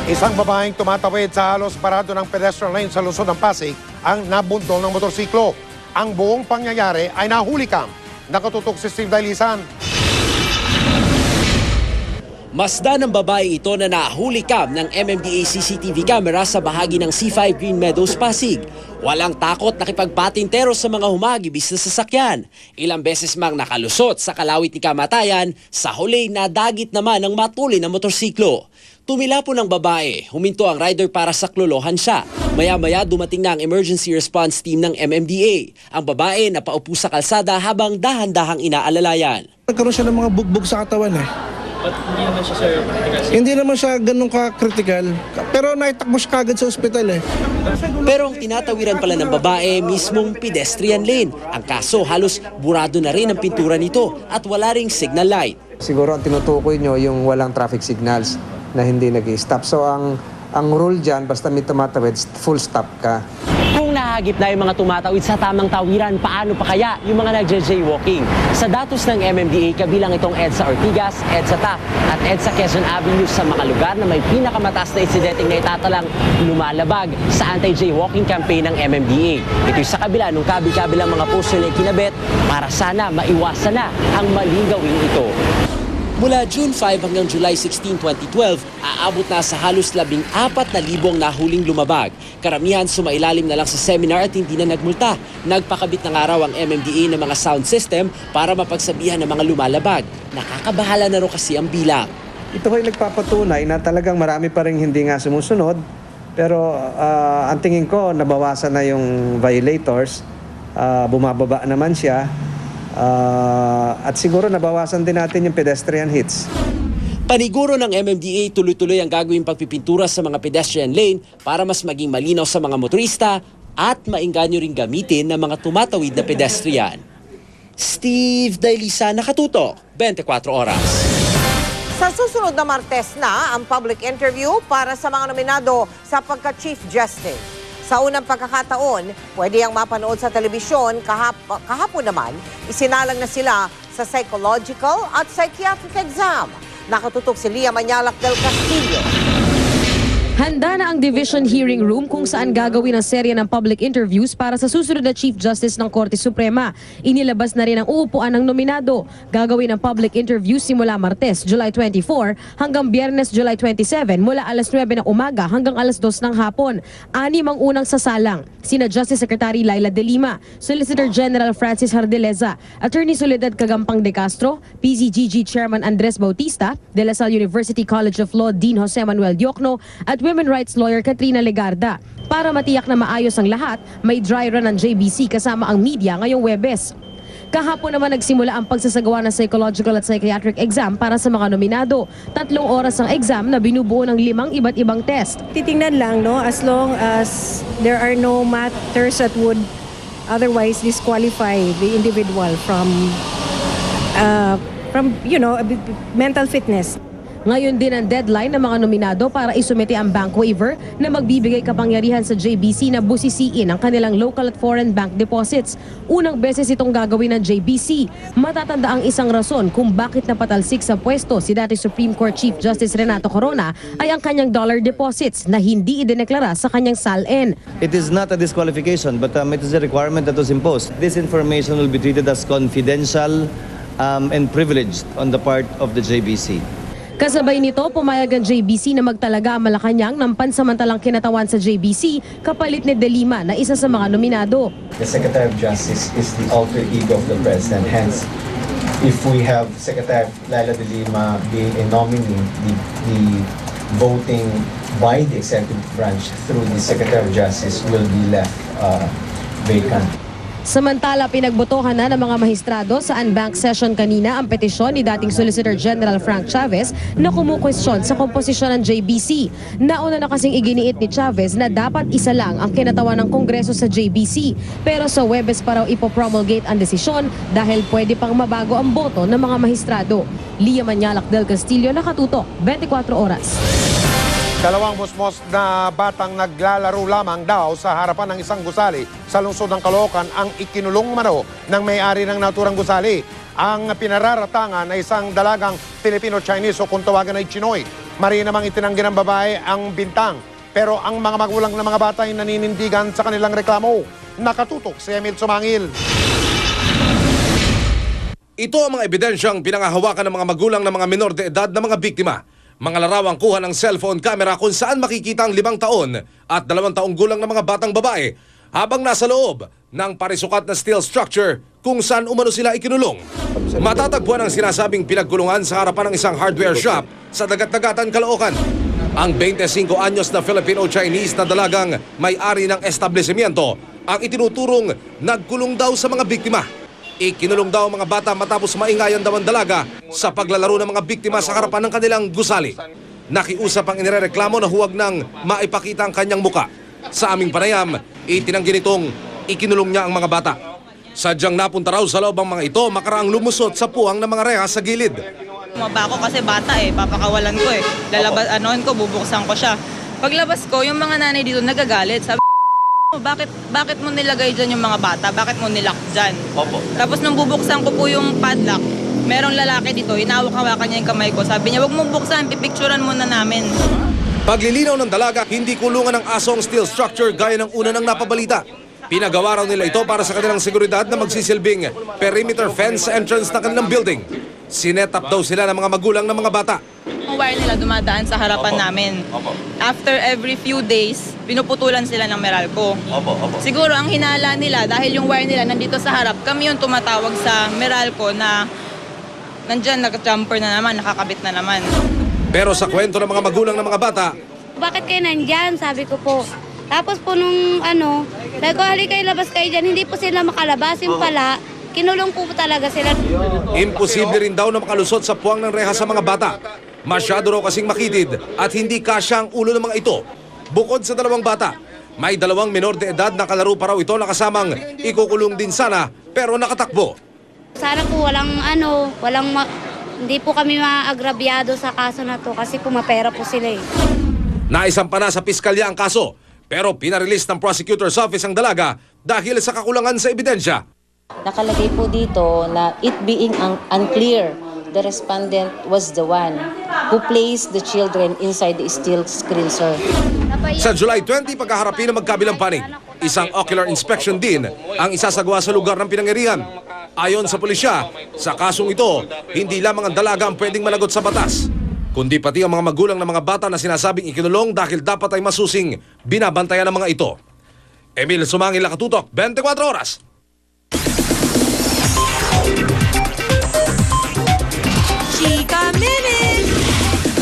Isang babaeng tumatawid sa halos parado ng pedestrian lane sa lungsod ng Pasig ang nabundol ng motorsiklo. Ang buong pangyayari ay nahuli cam. Nakatutok si Steve Dailisan. Masdan ng babae ito na nahuli cam ng MMDA CCTV camera sa bahagi ng C5 Green Meadows, Pasig. Walang takot nakipagpatintero sa mga humagibis na sasakyan. Ilang beses mang nakalusot sa kalawit ni kamatayan, sa huli nadagit naman ng matuli na motorsiklo. Tumila po ng babae, huminto ang rider para saklolohan siya. Maya-maya dumating na ang emergency response team ng MMDA. Ang babae napaupo sa kalsada habang dahan-dahang inaalalayan. Nagkaroon siya ng mga bugbog sa katawan eh. But hindi naman siya, sir, critical? Hindi naman siya ganun ka-critical. Pero naitakbo siya kagad sa ospital eh. Pero ang tinatawiran pala ng babae mismong pedestrian lane. Ang kaso halos burado na rin ang pintura nito at wala ring signal light. Siguro ang tinutukoy nyo yung walang traffic signals na hindi nag-stop. So ang rule dyan, basta may tumatawid, full stop ka. Kung nahagip na yung mga tumatawid sa tamang tawiran, paano pa kaya yung mga nagja-jaywalking? Sa datos ng MMDA, kabilang itong EDSA Ortigas, EDSA TAP at EDSA Quezon Avenue sa mga lugar na may pinakamataas na insidenteng na itatalang lumalabag sa anti-jaywalking campaign ng MMDA. Ito'y sa kabila ng kabil-kabilang mga posto na ikinabit para sana maiwasan na ang maling gawin ito. Mula June 5 hanggang July 16, 2012, aabot na sa halos 14,000 nahuling lumabag. Karamihan sumailalim na lang sa seminar at hindi na nagmulta. Nagpakabit ng araw ang MMDA ng mga sound system para mapagsabihan ng mga lumalabag. Nakakabahala na rin kasi ang bilang. Ito ay nagpapatunay na talagang marami pa rin hindi nga sumusunod. Pero ang tingin ko, nabawasan na yung violators. Bumababa naman siya. At siguro nabawasan din natin yung pedestrian hits. Paniguro ng MMDA, tuloy-tuloy ang gagawing pagpipintura sa mga pedestrian lane para mas maging malinaw sa mga motorista at maengganyo ring gamitin ng mga tumatawid na pedestrian. Steve Dailisan, nakatutok, 24 oras. Sa susunod na Martes na ang public interview para sa mga nominado sa pagka-Chief Justice. Sa unang pagkakataon, pwede ang mapanood sa telebisyon. Kahapon naman, isinalang na sila sa psychological at psychiatric exam. Nakatutok si Lia Manyalak del Castillo. Handa na ang Division Hearing Room kung saan gagawin ang serye ng public interviews para sa susunod na Chief Justice ng Korte Suprema. Inilabas na rin ang uupuan ng nominado. Gagawin ang public interviews simula Martes, July 24 hanggang Biyernes, July 27 mula alas 9 ng umaga hanggang alas 2 ng hapon. 6 ang unang sasalang. Sina Justice Secretary Laila De Lima, Solicitor General Francis Hardeleza, Attorney Soledad Cagampang de Castro, PCGG Chairman Andres Bautista, De La Salle University College of Law Dean Jose Manuel Diokno at Women Rights Lawyer Katrina Legarda. Para matiyak na maayos ang lahat, may dry run ng JBC kasama ang media ngayong Huwebes. Kahapon naman nagsimula ang pagsasagawa ng psychological at psychiatric exam para sa mga nominado. 3 oras ang exam na binubuo ng 5 iba't ibang test. Titingnan lang, no, as long as there are no matters that would otherwise disqualify the individual from mental fitness. Ngayon din ang deadline ng mga nominado para isumite ang bank waiver na magbibigay kapangyarihan sa JBC na busisiin ang kanilang local at foreign bank deposits. Unang beses itong gagawin ng JBC. Matatanda ang isang rason kung bakit napatalsik sa pwesto si dati Supreme Court Chief Justice Renato Corona ay ang kanyang dollar deposits na hindi idineklara sa kanyang SALN. It is not a disqualification but it is a requirement that was imposed. This information will be treated as confidential and privileged on the part of the JBC. Kasabay nito, pumayag ang JBC na magtalaga ang Malacanang ng pansamantalang kinatawan sa JBC kapalit ni De Lima na isa sa mga nominado. The Secretary of Justice is the alter ego of the President. Hence, if we have Secretary Laila De Lima being a nominee, the voting by the executive branch through the Secretary of Justice will be left vacant. Samantala, pinagbotohan na ng mga mahistrado sa unbanked session kanina ang petisyon ni dating Solicitor General Frank Chavez na kumukwestiyon sa komposisyon ng JBC. Nauna na kasing iginiit ni Chavez na dapat isa lang ang kinatawan ng Kongreso sa JBC. Pero sa Huwebes pa raw ipopromulgate ang desisyon dahil pwede pang mabago ang boto ng mga mahistrado. Lia Manyalak del Castillo, nakatutok, 24 oras. Dalawang musmos na batang naglalaro lamang daw sa harapan ng isang gusali sa lungsod ng Caloocan ang ikinulong mano ng may-ari ng naturang gusali. Ang pinararatangan na isang dalagang Filipino-Chinese o kung tawagan ay Chinoy. Mari namang itinanggi ng babae ang bintang. Pero ang mga magulang ng mga bata ay naninindigan sa kanilang reklamo. Nakatutok si Emil Sumangil. Ito ang mga ebidensyang pinangahawakan ng mga magulang ng mga menor de edad na mga biktima. Mga larawang kuha ng cellphone camera kung saan makikita ang 5 taon at 2 taong gulang na mga batang babae habang nasa loob ng parisukat na steel structure kung saan umano sila ikinulong. Matatagpuan ang sinasabing pinagkulungan sa harapan ng isang hardware shop sa Dagat-Dagatan, Caloocan. Ang 25 anyos na Filipino-Chinese na dalagang may-ari ng establishmento ang itinuturong nagkulong daw sa mga biktima. Ikinulong daw ang mga bata matapos maingayan daw ang dalaga sa paglalaro ng mga biktima sa harapan ng kanilang gusali. Nakiusap ang inireklamo na huwag nang maipakita ang kanyang muka. Sa aming panayam, itinanggi nitong ikinulong niya ang mga bata. Sadyang napunta raw sa loob ang mga ito makaraang lumusot sa puwang ng mga reha sa gilid. Maba ako kasi bata papakawalan ko Lalabas, bubuksan ko siya. Paglabas ko, yung mga nanay dito nagagalit. Sabi, bakit mo nilagay dyan yung mga bata? Bakit mo nilock dyan? Opo. Tapos nung bubuksan ko po yung padlock, merong lalaki dito, hinawak-hawakan niya yung kamay ko. Sabi niya, wag mong buksan, pipicturan muna namin. Paglilinaw ng dalaga, hindi kulungan ng aso ang steel structure gaya ng una ng napabalita. Pinagawa raw nila ito para sa kanilang seguridad na magsisilbing perimeter fence sa entrance ng kanilang building. Sinet up daw sila ng mga magulang ng mga bata. Yung wire nila dumadaan sa harapan namin. After every few days, pinuputulan sila ng Meralco. Siguro ang hinala nila, dahil yung wire nila nandito sa harap, kami yung tumatawag sa Meralco na nandyan, naka-jumper na naman, nakakabit na naman. Pero sa kwento ng mga magulang ng mga bata, bakit kayo nandyan? Sabi ko po. Tapos po nung sabi ko, halika kayo, labas kayo dyan. Hindi po sila makalabas. Yung pala, kinulong po talaga sila. imposible rin daw na makalusot sa puwang ng reha sa mga bata. Masyado raw kasing makitid at hindi kasya ang ulo ng mga ito. Bukod sa 2 bata, may 2 menor de edad na kalaro pa raw ito na kasamang ikukulong din sana pero nakatakbo. Sana po hindi po kami maagrabyado sa kaso na to kasi po mapera po sila Naisampa na sa piskalya ang kaso pero pinarelease ng prosecutor's office ang dalaga dahil sa kakulangan sa ebidensya. Nakalagay po dito na it being unclear, the respondent was the one who placed the children inside the steel screen, sir. Sa July 20, pagkaharapin ng magkabilang panig, isang ocular inspection din ang isasagawa sa lugar ng pinangyarihan. Ayon sa pulisya, sa kasong ito, hindi lamang ang dalaga ang pwedeng managot sa batas, kundi pati ang mga magulang ng mga bata na sinasabing ikinulong dahil dapat ay masusing binabantayan ng mga ito. Emil Sumangil, Nakatutok, 24 Oras. Chika Minute!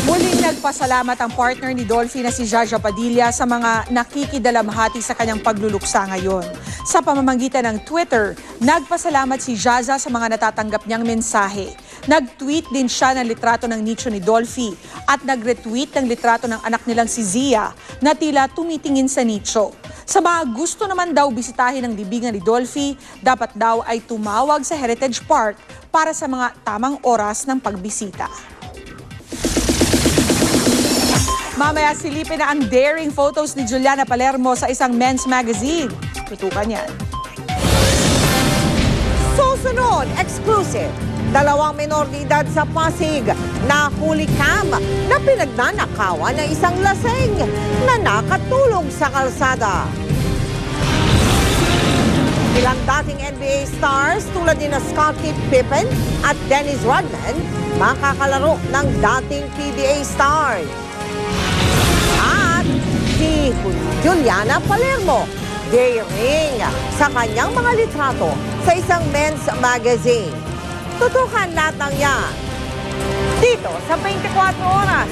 Muling nagpasalamat ang partner ni Dolphy na si Jaja Padilla sa mga nakikidalamhati sa kanyang pagluluksa ngayon. Sa pamamagitan ng Twitter, nagpasalamat si Jaja sa mga natatanggap niyang mensahe. Nag-tweet din siya ng litrato ng nicho ni Dolphy at nag-retweet ng litrato ng anak nilang si Zia na tila tumitingin sa nicho. Sa mga gusto naman daw bisitahin ang libingan ni Dolphy, dapat daw ay tumawag sa Heritage Park para sa mga tamang oras ng pagbisita. Mamaya silipin na ang daring photos ni Juliana Palermo sa isang men's magazine. Tutukan yan. Susunod, exclusive. 2 menor de edad sa Pasig na huli cam na pinagnanakawan ng isang lasing na nakatulog sa kalsada. Ilang dating NBA stars tulad ni Scottie Pippen at Dennis Rodman makakalaro ng dating PBA stars. At si Juliana Palermo daring sa kanyang mga litrato sa isang men's magazine. Tutukan lahat ng yan dito sa 24 Oras.